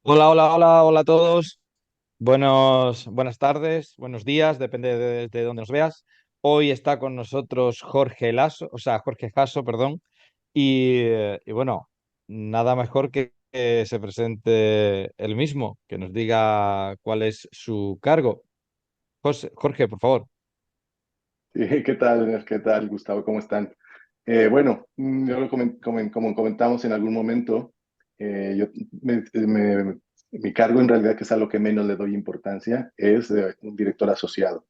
Hola, hola, hola, hola a todos. Buenas tardes, buenos días, depende de dónde nos veas. Hoy está con nosotros Jorge Lasso, o sea, Jorge Jasso, perdón. Y bueno, nada mejor que se presente él mismo, que nos diga cuál es su cargo. Jorge, por favor. Sí, ¿qué tal? ¿Qué tal, Gustavo? ¿Cómo están? Bueno, yo como comentamos en algún momento, yo mi cargo en realidad, que es a lo que menos le doy importancia, es un director asociado.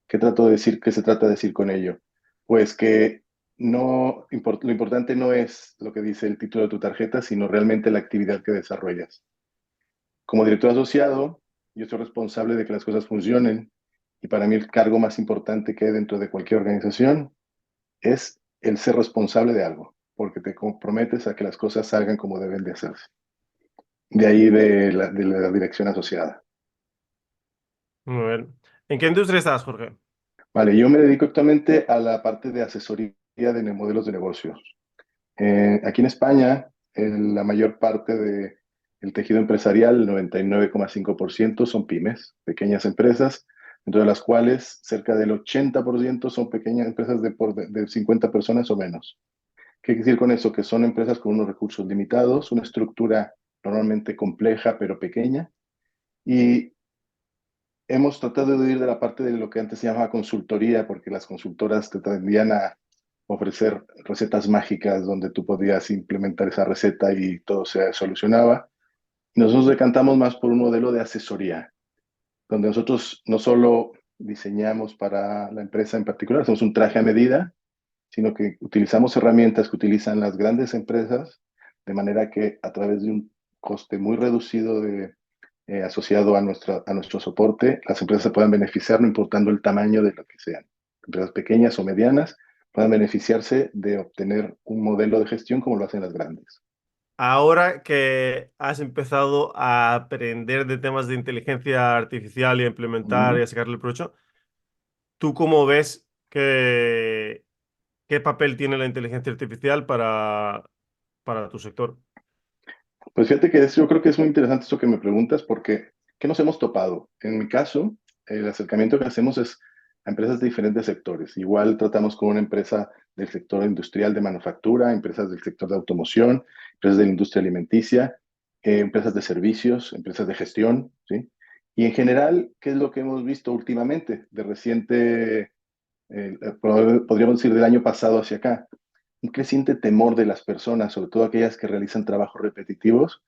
¿Qué trato de decir? ¿Qué se trata de decir con ello? Pues que lo importante no es lo que dice el título de tu tarjeta, sino realmente la actividad que desarrollas. Como director asociado, yo soy responsable de que las cosas funcionen y para mí el cargo más importante que hay dentro de cualquier organización es el ser responsable de algo, porque te comprometes a que las cosas salgan como deben de hacerse. De ahí de la dirección asociada. Muy bien. ¿En qué industria estás, Jorge? Vale, yo me dedico actualmente a la parte de asesoría de modelos de negocios. Aquí en España, la mayor parte del tejido empresarial, el 99,5% son pymes, pequeñas empresas, dentro de las cuales cerca del 80% son pequeñas empresas de 50 personas o menos. ¿Qué quiere decir con eso? Que son empresas con unos recursos limitados, una estructura normalmente compleja pero pequeña, y hemos tratado de huir de la parte de lo que antes se llamaba consultoría, porque las consultoras te tendían a ofrecer recetas mágicas donde tú podías implementar esa receta y todo se solucionaba. Y nosotros decantamos más por un modelo de asesoría, donde nosotros no solo diseñamos para la empresa en particular, hacemos un traje a medida, sino que utilizamos herramientas que utilizan las grandes empresas, de manera que a través de un coste muy reducido asociado a nuestro soporte, las empresas se puedan beneficiar no importando el tamaño de lo que sean. Empresas pequeñas o medianas puedan beneficiarse de obtener un modelo de gestión como lo hacen las grandes. Ahora que has empezado a aprender de temas de inteligencia artificial y a implementar y Ujú. a sacarle provecho, ¿tú cómo ves qué papel tiene la inteligencia artificial para tu sector? Pues fíjate que yo creo que es muy interesante esto que me preguntas porque ¿qué nos hemos topado? En mi caso, el acercamiento que hacemos es a empresas de diferentes sectores. Igual tratamos con una empresa del sector industrial de manufactura, empresas del sector de automoción, empresas de la industria alimenticia, empresas de servicios, empresas de gestión, ¿sí? Y en general, ¿qué es lo que hemos visto últimamente, de reciente, podríamos decir del año pasado hacia acá? Un creciente temor de las personas, sobre todo aquellas que realizan trabajos repetitivos,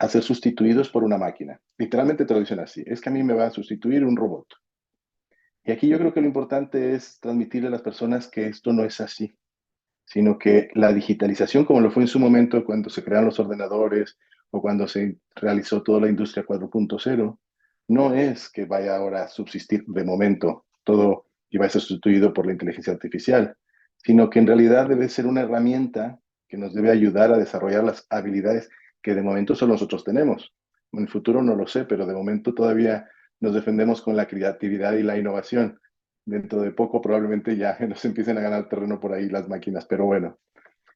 a ser sustituidos por una máquina. Literalmente te lo dicen así, es que a mí me va a sustituir un robot. Y aquí yo creo que lo importante es transmitirle a las personas que esto no es así, sino que la digitalización, como lo fue en su momento cuando se crearon los ordenadores o cuando se realizó toda la industria 4.0, no es que vaya ahora a subsistir de momento todo y vaya a ser sustituido por la inteligencia artificial, sino que en realidad debe ser una herramienta que nos debe ayudar a desarrollar las habilidades que de momento solo nosotros tenemos. En el futuro no lo sé, pero de momento todavía nos defendemos con la creatividad y la innovación. Dentro de poco probablemente ya nos empiecen a ganar terreno por ahí las máquinas, pero bueno,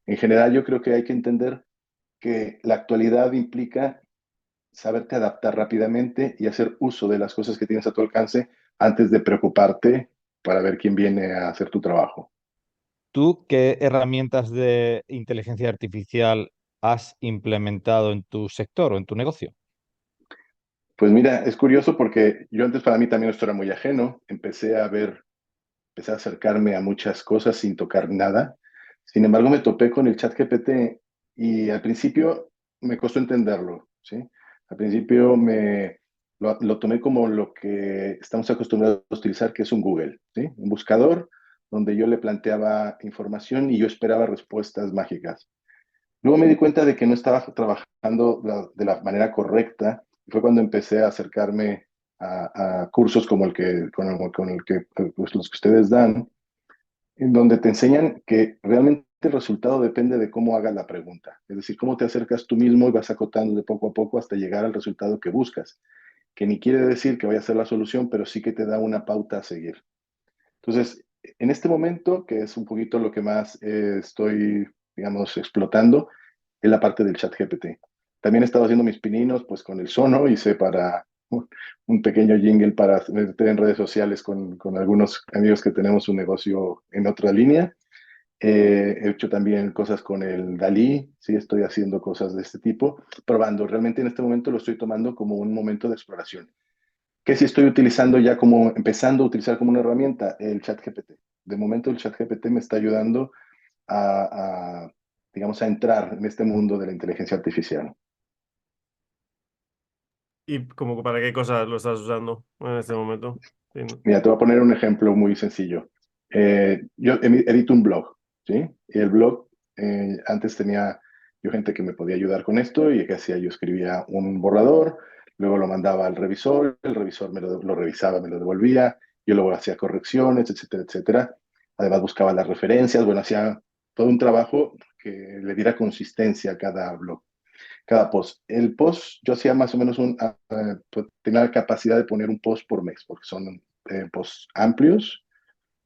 en general yo creo que hay que entender que la actualidad implica saberte adaptar rápidamente y hacer uso de las cosas que tienes a tu alcance antes de preocuparte para ver quién viene a hacer tu trabajo. ¿Tú qué herramientas de inteligencia artificial has implementado en tu sector o en tu negocio? Pues mira, es curioso porque yo antes para mí también esto era muy ajeno, empecé a acercarme a muchas cosas sin tocar nada. Sin embargo, me topé con el chat GPT y al principio me costó entenderlo, ¿sí? Al principio lo tomé como lo que estamos acostumbrados a utilizar, que es un Google, ¿sí? Un buscador donde yo le planteaba información y yo esperaba respuestas mágicas. Luego me di cuenta de que no estaba trabajando de la manera correcta. Fue cuando empecé a acercarme a cursos como con el que pues, los que ustedes dan, en donde te enseñan que realmente el resultado depende de cómo hagas la pregunta. Es decir, cómo te acercas tú mismo y vas acotando de poco a poco hasta llegar al resultado que buscas, que ni quiere decir que vaya a ser la solución, pero sí que te da una pauta a seguir. Entonces, en este momento, que es un poquito lo que más estoy, digamos, explotando, es la parte del chat GPT. También he estado haciendo mis pininos, pues con el Sono, hice para un pequeño jingle para meter en redes sociales con algunos amigos que tenemos un negocio en otra línea. He hecho también cosas con el Dalí, sí, estoy haciendo cosas de este tipo, probando. Realmente en este momento lo estoy tomando como un momento de exploración. Que si estoy utilizando ya como, empezando a utilizar como una herramienta, el chat GPT. De momento el chat GPT me está ayudando digamos, a entrar en este mundo de la inteligencia artificial. ¿Y como para qué cosas lo estás usando en este momento? Sí, ¿no? Mira, te voy a poner un ejemplo muy sencillo. Yo edito un blog, ¿sí? Y el blog, antes tenía yo gente que me podía ayudar con esto y que hacía, yo escribía un borrador, luego lo mandaba al revisor, el revisor lo revisaba, me lo devolvía, yo luego hacía correcciones, etcétera, etcétera. Además buscaba las referencias, bueno, hacía todo un trabajo que le diera consistencia a cada blog, cada post. El post, yo hacía más o menos pues, tenía la capacidad de poner un post por mes, porque son posts amplios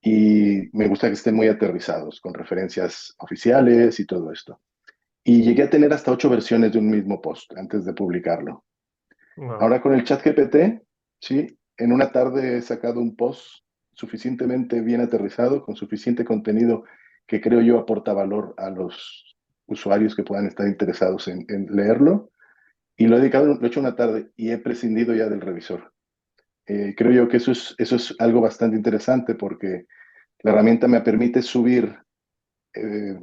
y me gusta que estén muy aterrizados, con referencias oficiales y todo esto. Y llegué a tener hasta 8 versiones de un mismo post antes de publicarlo. Wow. Ahora con el chat GPT, sí, en una tarde he sacado un post suficientemente bien aterrizado, con suficiente contenido que creo yo aporta valor a los usuarios que puedan estar interesados en leerlo. Y lo he dedicado, lo he hecho una tarde y he prescindido ya del revisor. Creo yo que eso es algo bastante interesante porque la herramienta me permite subir eh,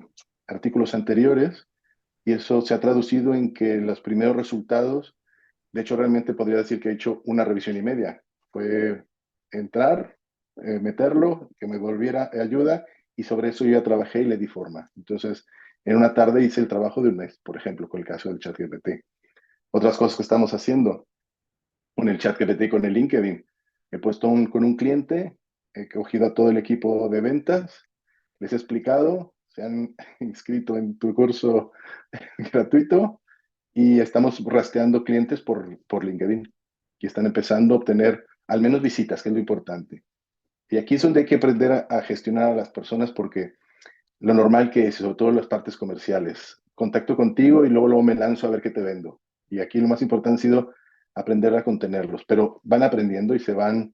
artículos anteriores y eso se ha traducido en que los primeros resultados, de hecho realmente podría decir que he hecho una revisión y media. Fue entrar, meterlo, que me volviera ayuda y sobre eso yo ya trabajé y le di forma. Entonces, en una tarde hice el trabajo de un mes, por ejemplo, con el caso del ChatGPT. Otras cosas que estamos haciendo con el ChatGPT y con el LinkedIn. He puesto con un cliente, he cogido a todo el equipo de ventas, les he explicado, se han inscrito en tu curso gratuito y estamos rastreando clientes por LinkedIn y están empezando a obtener al menos visitas, que es lo importante. Y aquí es donde hay que aprender a gestionar a las personas porque lo normal que es, sobre todo en las partes comerciales, contacto contigo y luego me lanzo a ver qué te vendo. Y aquí lo más importante ha sido aprender a contenerlos, pero van aprendiendo y se van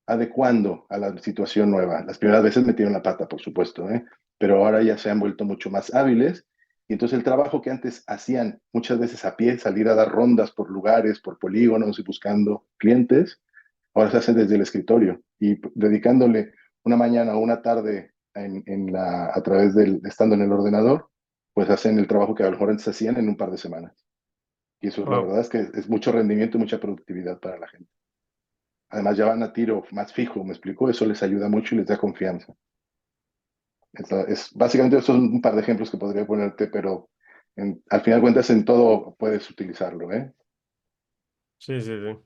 adecuando a la situación nueva. Las primeras veces metieron la pata, por supuesto, ¿eh? Pero ahora ya se han vuelto mucho más hábiles. Y entonces el trabajo que antes hacían muchas veces a pie, salir a dar rondas por lugares, por polígonos y buscando clientes, ahora se hace desde el escritorio y dedicándole una mañana o una tarde a través estando en el ordenador, pues hacen el trabajo que a lo mejor antes hacían en un par de semanas. Y eso, la Wow. verdad es que es mucho rendimiento y mucha productividad para la gente. Además, ya van a tiro más fijo, me explicó, eso les ayuda mucho y les da confianza. Básicamente, esos son un par de ejemplos que podría ponerte, pero al final de cuentas en todo puedes utilizarlo, ¿eh? Sí, sí, sí.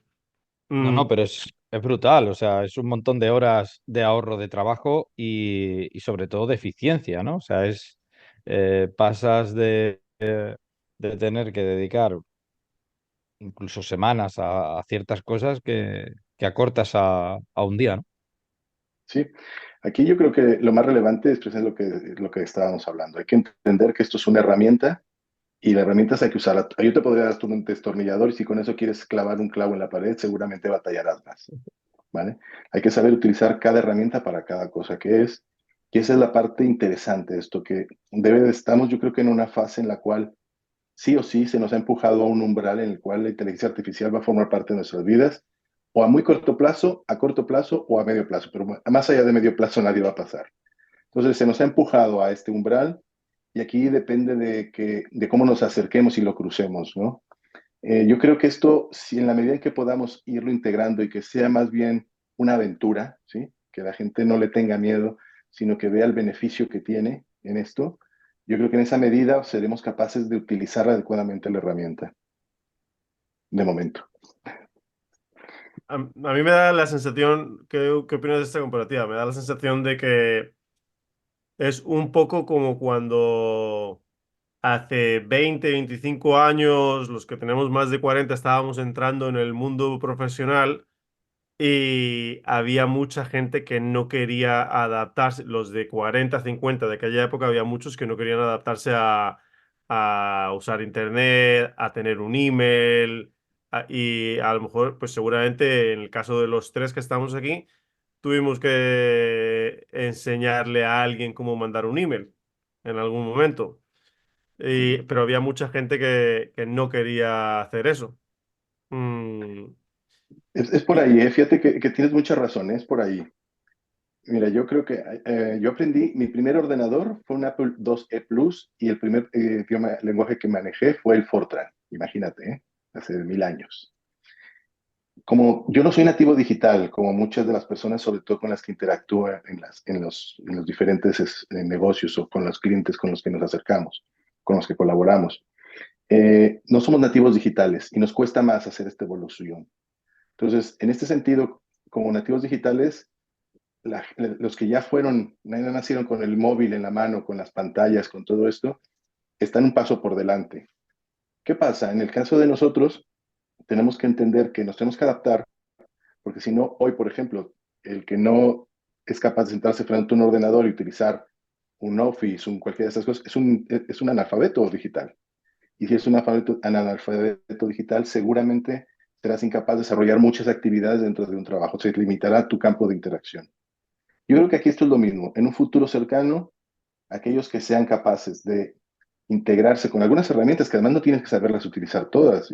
No, Mm, no, pero es brutal, o sea, es un montón de horas de ahorro de trabajo y sobre todo de eficiencia, ¿no? O sea, pasas de tener que dedicar incluso semanas a ciertas cosas que acortas a un día, ¿no? Sí, aquí yo creo que lo más relevante es precisamente lo que estábamos hablando. Hay que entender que esto es una herramienta y la herramienta hay que usarla. Yo te podría dar tú un destornillador y si con eso quieres clavar un clavo en la pared, seguramente batallarás más, ¿vale? Hay que saber utilizar cada herramienta para cada cosa que es. Y esa es la parte interesante de esto, que estamos yo creo que en una fase en la cual sí o sí se nos ha empujado a un umbral en el cual la inteligencia artificial va a formar parte de nuestras vidas, o a muy corto plazo, a corto plazo o a medio plazo, pero más allá de medio plazo nadie va a pasar. Entonces se nos ha empujado a este umbral y aquí depende de cómo nos acerquemos y lo crucemos, ¿no? Yo creo que esto, si en la medida en que podamos irlo integrando y que sea más bien una aventura, ¿sí? Que la gente no le tenga miedo, sino que vea el beneficio que tiene en esto, yo creo que en esa medida seremos capaces de utilizar adecuadamente la herramienta, de momento. a mí me da la sensación, ¿qué opinas de esta comparativa? Me da la sensación de que es un poco como cuando hace 20, 25 años, los que tenemos más de 40 estábamos entrando en el mundo profesional y había mucha gente que no quería adaptarse, los de 40, 50 de aquella época, había muchos que no querían adaptarse a usar internet, a tener un email, y a lo mejor, pues seguramente en el caso de los tres que estamos aquí, tuvimos que enseñarle a alguien cómo mandar un email en algún momento. Pero había mucha gente que no quería hacer eso. Mm, Es por y, ahí, fíjate que tienes mucha razón, es por ahí. Mira, yo creo que yo aprendí, mi primer ordenador fue un Apple IIe Plus y el primer lenguaje que manejé fue el Fortran, imagínate, hace 1000 años. Como yo no soy nativo digital, como muchas de las personas, sobre todo con las que interactúo en los diferentes negocios o con los clientes con los que nos acercamos, con los que colaboramos, no somos nativos digitales y nos cuesta más hacer esta evolución. Entonces, en este sentido, como nativos digitales, los que ya nacieron con el móvil en la mano, con las pantallas, con todo esto, están un paso por delante. ¿Qué pasa? En el caso de nosotros, tenemos que entender que nos tenemos que adaptar, porque si no, hoy, por ejemplo, el que no es capaz de sentarse frente a un ordenador y utilizar un Office, cualquiera de esas cosas, es un analfabeto digital. Y si es un analfabeto digital, seguramente serás incapaz de desarrollar muchas actividades dentro de un trabajo. Se limitará tu campo de interacción. Yo creo que aquí esto es lo mismo. En un futuro cercano, aquellos que sean capaces de integrarse con algunas herramientas que además no tienes que saberlas utilizar todas.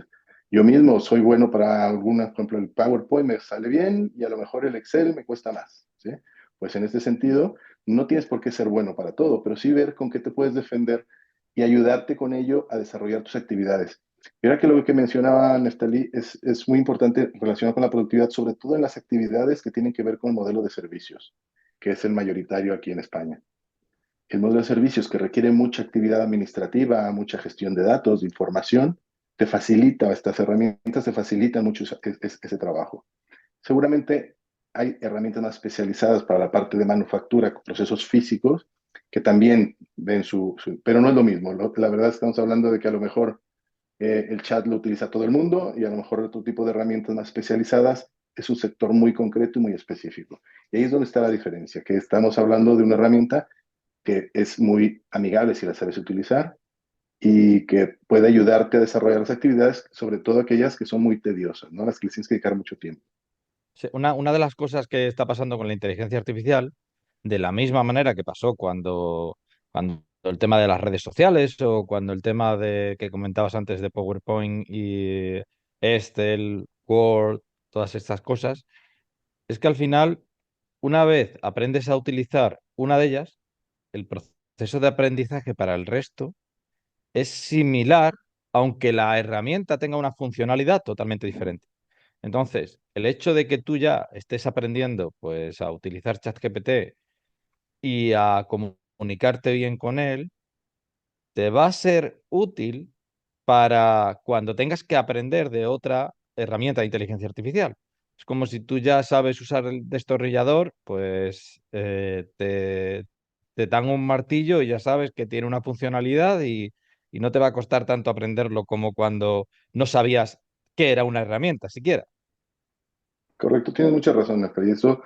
Yo mismo soy bueno para alguna, por ejemplo, el PowerPoint me sale bien y a lo mejor el Excel me cuesta más, ¿sí? Pues en este sentido, no tienes por qué ser bueno para todo, pero sí ver con qué te puedes defender y ayudarte con ello a desarrollar tus actividades. Mira que lo que mencionaba Neftali es muy importante relacionado con la productividad, sobre todo en las actividades que tienen que ver con el modelo de servicios, que es el mayoritario aquí en España. El modelo de servicios que requiere mucha actividad administrativa, mucha gestión de datos, de información, te facilita, estas herramientas te facilitan mucho ese trabajo. Seguramente hay herramientas más especializadas para la parte de manufactura, procesos físicos, que también ven pero no es lo mismo. La verdad estamos hablando de que a lo mejor el chat lo utiliza todo el mundo y a lo mejor otro tipo de herramientas más especializadas es un sector muy concreto y muy específico. Y ahí es donde está la diferencia, que estamos hablando de una herramienta que es muy amigable si la sabes utilizar y que puede ayudarte a desarrollar las actividades, sobre todo aquellas que son muy tediosas, ¿no? Las que les tienes que dedicar mucho tiempo. Sí, una de las cosas que está pasando con la inteligencia artificial, de la misma manera que pasó cuando el tema de las redes sociales o cuando el tema de que comentabas antes de PowerPoint y Excel, Word, todas estas cosas, es que al final, una vez aprendes a utilizar una de ellas, el proceso de aprendizaje para el resto es similar, aunque la herramienta tenga una funcionalidad totalmente diferente. Entonces, el hecho de que tú ya estés aprendiendo pues, a utilizar ChatGPT y a comunicarte bien con él, te va a ser útil para cuando tengas que aprender de otra herramienta de inteligencia artificial. Es como si tú ya sabes usar el destornillador, pues te dan un martillo y ya sabes que tiene una funcionalidad y no te va a costar tanto aprenderlo como cuando no sabías qué era una herramienta siquiera. Correcto, tienes mucha razón, Néstor,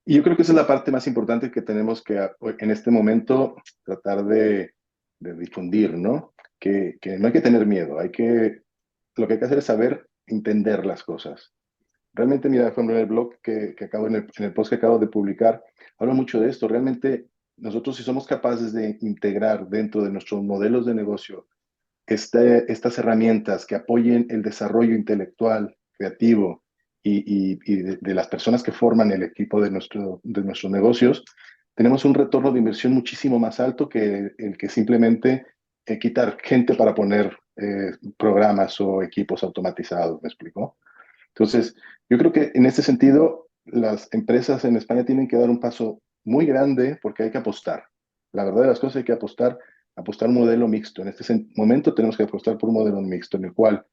y yo creo que esa es la parte más importante que tenemos que en este momento tratar de difundir, ¿no? Que no hay que tener miedo, lo que hay que hacer es saber entender las cosas. Realmente, mira, por ejemplo, en el blog que acabo, en el post que acabo de publicar, hablo mucho de esto. Realmente, nosotros si somos capaces de integrar dentro de nuestros modelos de negocio estas herramientas que apoyen el desarrollo intelectual, creativo y de las personas que forman el equipo de nuestros negocios, tenemos un retorno de inversión muchísimo más alto que el que simplemente quitar gente para poner programas o equipos automatizados, ¿me explico? Entonces, yo creo que en este sentido, las empresas en España tienen que dar un paso muy grande porque hay que apostar. La verdad de las cosas hay que apostar un modelo mixto. En este momento tenemos que apostar por un modelo mixto en el cual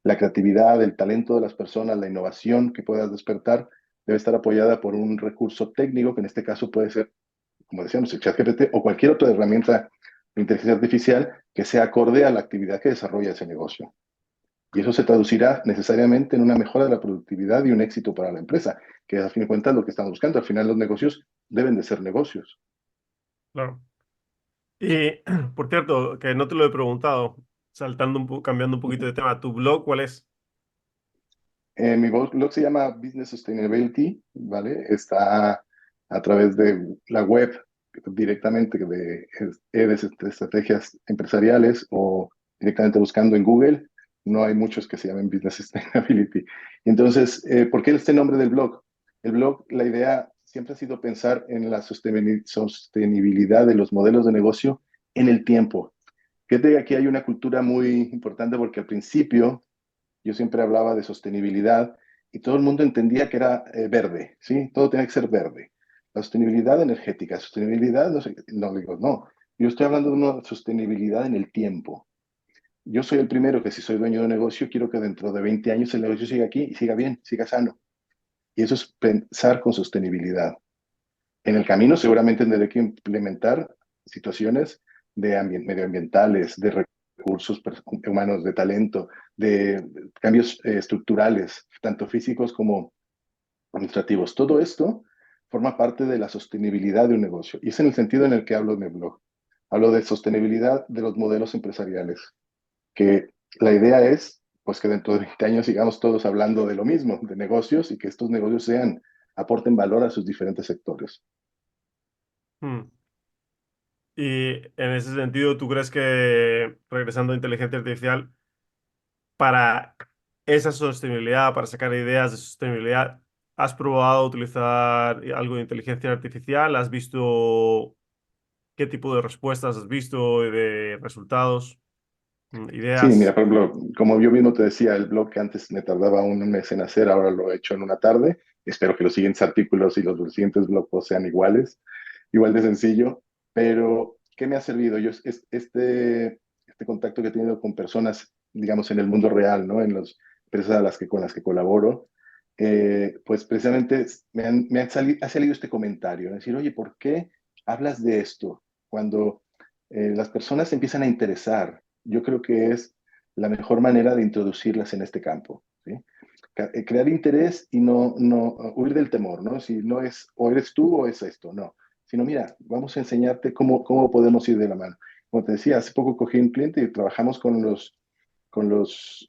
la creatividad, el talento de las personas, la innovación que puedas despertar debe estar apoyada por un recurso técnico, que en este caso puede ser, como decíamos, el ChatGPT o cualquier otra herramienta de inteligencia artificial que sea acorde a la actividad que desarrolla ese negocio. Y eso se traducirá necesariamente en una mejora de la productividad y un éxito para la empresa, que a fin de cuentas es lo que estamos buscando. Al final los negocios deben de ser negocios. Claro. Y, por cierto, que no te lo he preguntado, cambiando un poquito de tema, ¿tu blog cuál es? Mi blog se llama Business Sustainability, ¿vale? Está a través de la web directamente de estrategias empresariales o directamente buscando en Google. No hay muchos que se llamen Business Sustainability. Entonces, ¿por qué este nombre del blog? El blog, la idea siempre ha sido pensar en la sostenibilidad de los modelos de negocio en el tiempo. Fíjate que aquí hay una cultura muy importante porque al principio yo siempre hablaba de sostenibilidad y todo el mundo entendía que era verde, ¿sí? Todo tenía que ser verde. La sostenibilidad energética, sostenibilidad, no sé, no digo, no. Yo estoy hablando de una sostenibilidad en el tiempo. Yo soy el primero que si soy dueño de un negocio, quiero que dentro de 20 años el negocio siga aquí y siga bien, siga sano. Y eso es pensar con sostenibilidad. En el camino seguramente tendré que implementar situaciones de medioambientales, de recursos humanos, de talento, de cambios estructurales, tanto físicos como administrativos. Todo esto forma parte de la sostenibilidad de un negocio. Y es en el sentido en el que hablo en el blog. Hablo de sostenibilidad de los modelos empresariales, que la idea es pues que dentro de 20 años sigamos todos hablando de lo mismo, de negocios, y que estos negocios aporten valor a sus diferentes sectores. Hmm. Y en ese sentido, ¿tú crees que, regresando a inteligencia artificial, para esa sostenibilidad, para sacar ideas de sostenibilidad, has probado utilizar algo de inteligencia artificial? ¿Has visto qué tipo de respuestas has visto, de resultados, Sí, mira, ideas? por ejemplo, como yo mismo te decía, el blog que antes me tardaba un mes en hacer, ahora lo he hecho en una tarde. Espero que los siguientes artículos y los siguientes blog posts sean iguales, igual de sencillo. Pero, ¿qué me ha servido? Este contacto que he tenido con personas, digamos, en el mundo real, ¿no? En las empresas con las que colaboro, pues precisamente ha salido este comentario, es decir, oye, ¿por qué hablas de esto? Cuando las personas se empiezan a interesar, yo creo que es la mejor manera de introducirlas en este campo, ¿sí? Crear interés y no huir del temor, ¿no? Si no es o eres tú o es esto, no. Sino, mira, vamos a enseñarte cómo podemos ir de la mano. Como te decía, hace poco cogí un cliente y trabajamos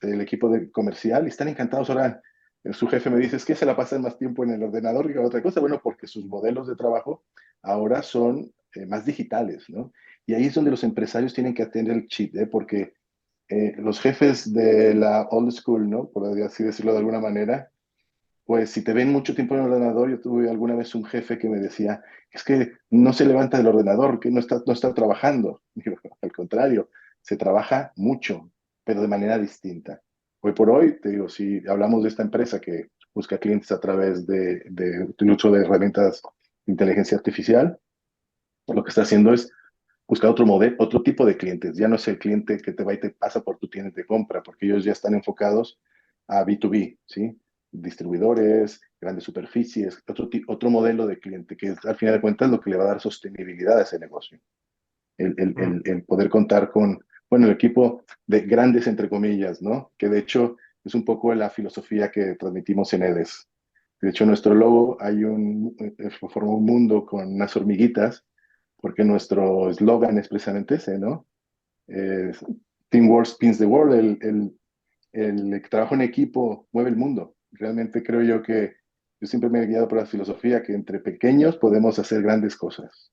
el equipo de comercial y están encantados. Ahora, su jefe me dice, es que se la pasan más tiempo en el ordenador que en otra cosa. Bueno, porque sus modelos de trabajo ahora son más digitales, ¿no? Y ahí es donde los empresarios tienen que atender el chip, ¿eh? Porque los jefes de la old school, ¿no? Por así decirlo de alguna manera, pues si te ven mucho tiempo en el ordenador, yo tuve alguna vez un jefe que me decía, es que no se levanta del ordenador, que no está trabajando. Digo, al contrario, se trabaja mucho, pero de manera distinta. Hoy por hoy, te digo, si hablamos de esta empresa que busca clientes a través del uso de herramientas de inteligencia artificial, lo que está haciendo es buscar otro modelo, otro tipo de clientes. Ya no es el cliente que te va y te pasa por tu tienda de compra, porque ellos ya están enfocados a B2B, ¿sí? Distribuidores, grandes superficies, otro modelo de cliente, que es, al final de cuentas, lo que le va a dar sostenibilidad a ese negocio. Mm, El poder contar con, bueno, el equipo de grandes, entre comillas, ¿no? Que de hecho es un poco la filosofía que transmitimos en EDES. De hecho, nuestro logo forma un mundo con unas hormiguitas, porque nuestro eslogan es precisamente ese, ¿no? Eh, Teamwork spins the world, el trabajo en equipo mueve el mundo. Realmente creo yo que yo siempre me he guiado por la filosofía que entre pequeños podemos hacer grandes cosas.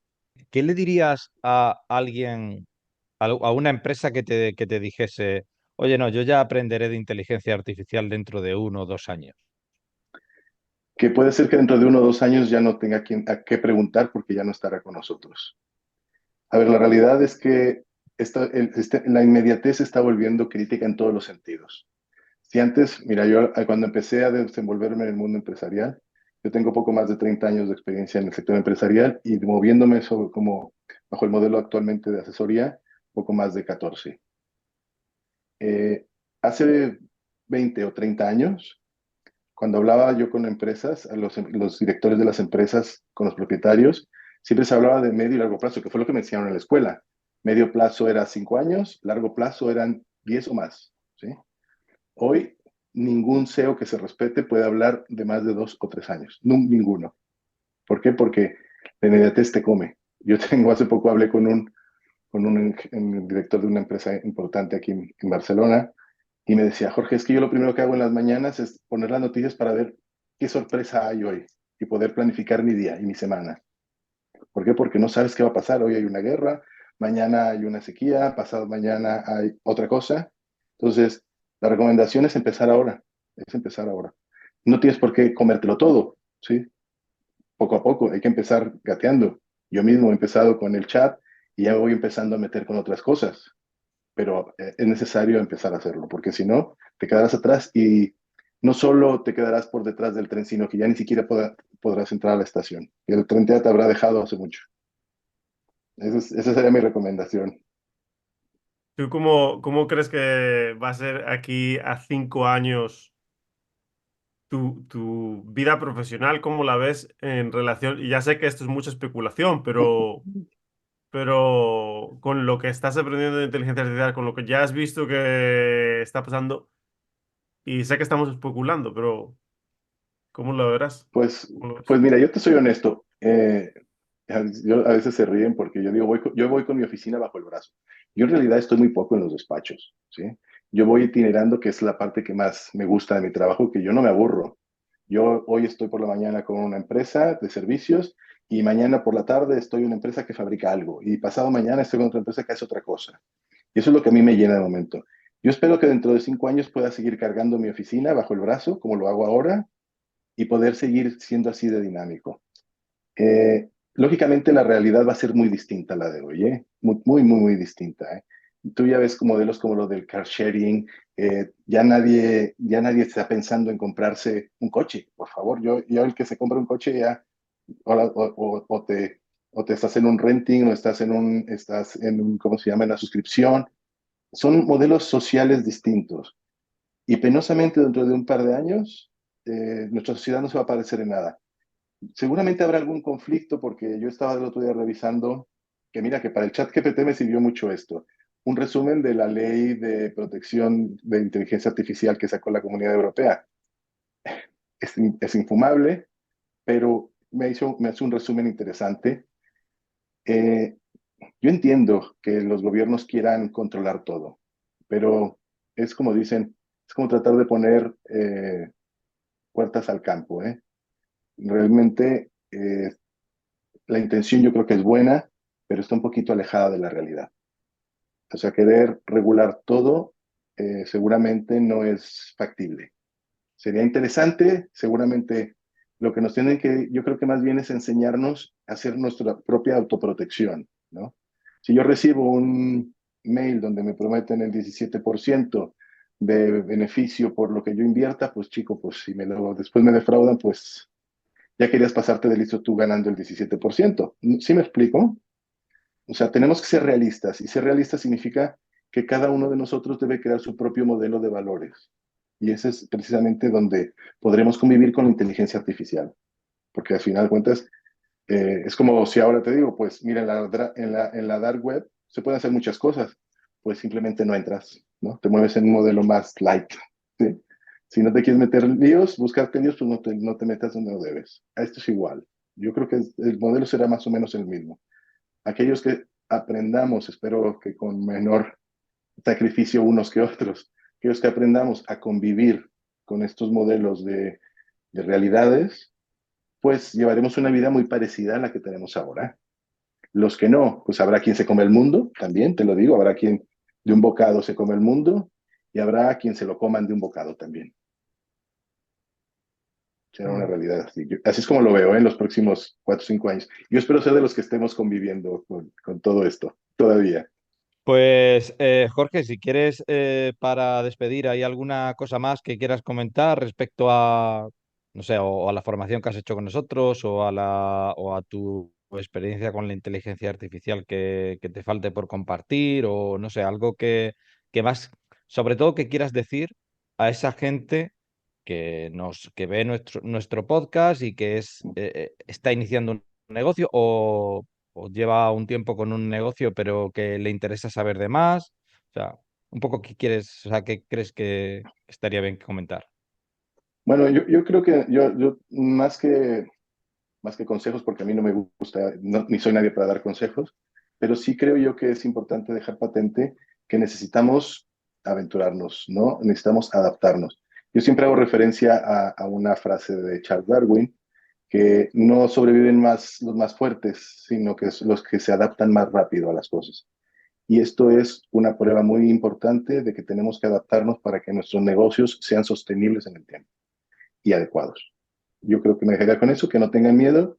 ¿Qué le dirías a alguien, a una empresa que te dijese, oye, no, yo ya aprenderé de inteligencia artificial dentro de 1 o 2 años? Que puede ser que dentro de 1 o 2 años ya no tenga a qué preguntar porque ya no estará con nosotros. A ver, la realidad es que la inmediatez se está volviendo crítica en todos los sentidos. Si antes, mira, yo cuando empecé a desenvolverme en el mundo empresarial, yo tengo poco más de 30 años de experiencia en el sector empresarial y moviéndome como bajo el modelo actualmente de asesoría, poco más de 14. Eh, Hace 20 o 30 años, cuando hablaba yo con empresas, los directores de las empresas, con los propietarios, siempre se hablaba de medio y largo plazo, que fue lo que me enseñaron en la escuela. Medio plazo era 5 años, largo plazo eran 10 o más, ¿sí? Hoy, ningún CEO que se respete puede hablar de más de 2 o 3 años. Ninguno. ¿Por qué? Porque la inmediatez te come. Hace poco hablé con con un director de una empresa importante aquí en Barcelona, y me decía, Jorge, es que yo lo primero que hago en las mañanas es poner las noticias para ver qué sorpresa hay hoy y poder planificar mi día y mi semana. ¿Por qué? Porque no sabes qué va a pasar. Hoy hay una guerra, mañana hay una sequía, pasado mañana hay otra cosa. Entonces, la recomendación es empezar ahora, es empezar ahora. No tienes por qué comértelo todo, ¿sí? Poco a poco, hay que empezar gateando. Yo mismo he empezado con el chat y ya voy empezando a meter con otras cosas, pero es necesario empezar a hacerlo, porque si no, te quedarás atrás y no solo te quedarás por detrás del tren, sino que ya ni siquiera podrás entrar a la estación. Y el tren ya te habrá dejado hace mucho. Esa sería mi recomendación. ¿Tú cómo crees que va a ser aquí a 5 años tu vida profesional? ¿Cómo la ves en relación? Y ya sé que esto es mucha especulación, pero con lo que estás aprendiendo de inteligencia artificial, con lo que ya has visto que está pasando, y sé que estamos especulando, pero ¿cómo lo verás? Pues, ¿Cómo lo ves? pues mira, yo te soy honesto. A veces se ríen porque yo digo, yo voy con mi oficina bajo el brazo. Yo en realidad estoy muy poco en los despachos, ¿sí? Yo voy itinerando, que es la parte que más me gusta de mi trabajo, que yo no me aburro. Yo hoy estoy por la mañana con una empresa de servicios y mañana por la tarde estoy en una empresa que fabrica algo y pasado mañana estoy con otra empresa que hace otra cosa. Y eso es lo que a mí me llena de momento. Yo espero que dentro de 5 años pueda seguir cargando mi oficina bajo el brazo, como lo hago ahora, y poder seguir siendo así de dinámico. Lógicamente la realidad va a ser muy distinta a la de hoy, ¿eh? Muy, muy, muy, muy distinta, ¿eh? Tú ya ves modelos como lo del car sharing, ya nadie está pensando en comprarse un coche, por favor. Yo el que se compra un coche ya, o te estás en un renting, o estás en un, ¿cómo se llama?, en la suscripción. Son modelos sociales distintos. Y penosamente dentro de un par de años, nuestra sociedad no se va a parecer en nada. Seguramente habrá algún conflicto porque yo estaba el otro día revisando que mira que para el chat GPT me sirvió mucho esto. Un resumen de la ley de protección de inteligencia artificial que sacó la Comunidad Europea. Es infumable, pero me hace un resumen interesante. Eh, yo entiendo que los gobiernos quieran controlar todo, pero es como dicen, es como tratar de poner puertas al campo, ¿eh? Realmente la intención yo creo que es buena, pero está un poquito alejada de la realidad. O sea, querer regular todo seguramente no es factible. Sería interesante, seguramente lo que nos tienen que, yo creo que más bien es enseñarnos a hacer nuestra propia autoprotección, ¿no? Si yo recibo un mail donde me prometen el 17% de beneficio por lo que yo invierta, pues chico, pues si después me defraudan, pues ya querías pasarte de listo tú ganando el 17%. ¿Sí me explico? O sea, tenemos que ser realistas y ser realistas significa que cada uno de nosotros debe crear su propio modelo de valores. Y ese es precisamente donde podremos convivir con la inteligencia artificial. Porque al final de cuentas, es como si ahora te digo, pues mira, en la dark web se pueden hacer muchas cosas. Pues simplemente no entras, ¿no? Te mueves en un modelo más light, ¿sí? Si no te quieres meter en líos, buscarte líos, pues no te metas donde no debes. A esto es igual. Yo creo que el modelo será más o menos el mismo. Aquellos que aprendamos, espero que con menor sacrificio unos que otros, aquellos que aprendamos a convivir con estos modelos de realidades, pues llevaremos una vida muy parecida a la que tenemos ahora. Los que no, pues habrá quien se come el mundo, también te lo digo, habrá quien de un bocado se come el mundo y habrá quien se lo coman de un bocado también. Será una Mm. realidad así. Así es como lo veo en los próximos 4 o 5 años. Yo espero ser de los que estemos conviviendo con todo esto todavía. Pues Jorge, si quieres para despedir, ¿hay alguna cosa más que quieras comentar respecto a, no sé, o a la formación que has hecho con nosotros o a tu experiencia con la inteligencia artificial que te falte por compartir o no sé, algo que más, sobre todo que quieras decir a esa gente que ve nuestro podcast y que está iniciando un negocio o lleva un tiempo con un negocio, pero que le interesa saber de más. O sea, un poco qué quieres, o sea, qué crees que estaría bien comentar. Bueno, yo creo que yo más que consejos, porque a mí no me gusta, ni soy nadie para dar consejos, pero sí creo yo que es importante dejar patente que necesitamos aventurarnos, ¿no? Necesitamos adaptarnos. Yo siempre hago referencia a una frase de Charles Darwin, que no sobreviven más los más fuertes, sino que es los que se adaptan más rápido a las cosas. Y esto es una prueba muy importante de que tenemos que adaptarnos para que nuestros negocios sean sostenibles en el tiempo y adecuados. Yo creo que me dejaría con eso, que no tengan miedo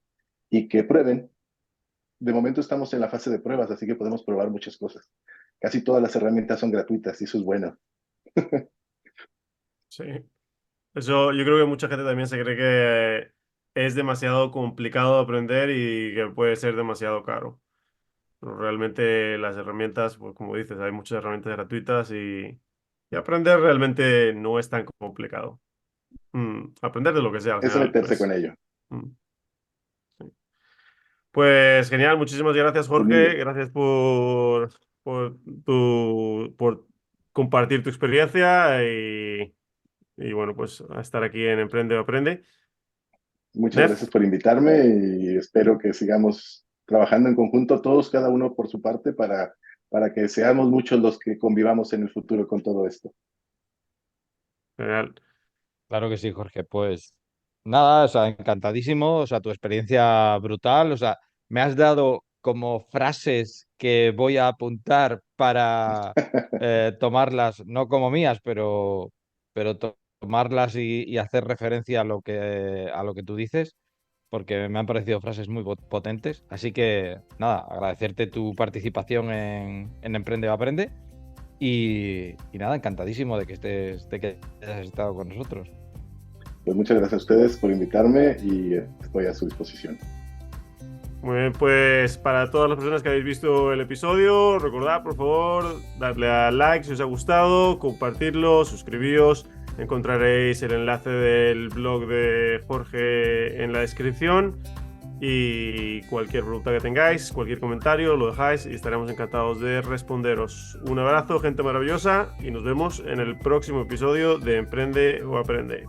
y que prueben. De momento estamos en la fase de pruebas, así que podemos probar muchas cosas. Casi todas las herramientas son gratuitas y eso es bueno. Sí. Eso, yo creo que mucha gente también se cree que es demasiado complicado de aprender y que puede ser demasiado caro. Pero realmente las herramientas, pues como dices, hay muchas herramientas gratuitas y aprender realmente no es tan complicado. Aprender de lo que sea al Es final, meterse con pues. ello. mm, sí. Pues genial, muchísimas gracias, Pues muy Jorge. bien. Gracias por compartir tu experiencia y bueno, pues a estar aquí en Emprende o Aprende. Muchas Nef, gracias por invitarme y espero que sigamos trabajando en conjunto, todos, cada uno por su parte, para que seamos muchos los que convivamos en el futuro con todo esto. genial. Claro que sí, Jorge. Pues nada, o sea, encantadísimo, o sea, tu experiencia brutal, o sea, me has dado como frases que voy a apuntar para tomarlas, no como mías, pero tomarlas y hacer referencia a lo que tú dices, porque me han parecido frases muy potentes. Así que nada, agradecerte tu participación en Emprende o Aprende y nada, encantadísimo de que hayas estado con nosotros. Pues muchas gracias a ustedes por invitarme y estoy a su disposición. Muy bien, pues para todas las personas que habéis visto el episodio, recordad por favor darle a like si os ha gustado, compartirlo, suscribíos. Encontraréis el enlace del blog de Jorge en la descripción. Y cualquier pregunta que tengáis, cualquier comentario, lo dejáis y estaremos encantados de responderos. Un abrazo, gente maravillosa, y nos vemos en el próximo episodio de Emprende o Aprende.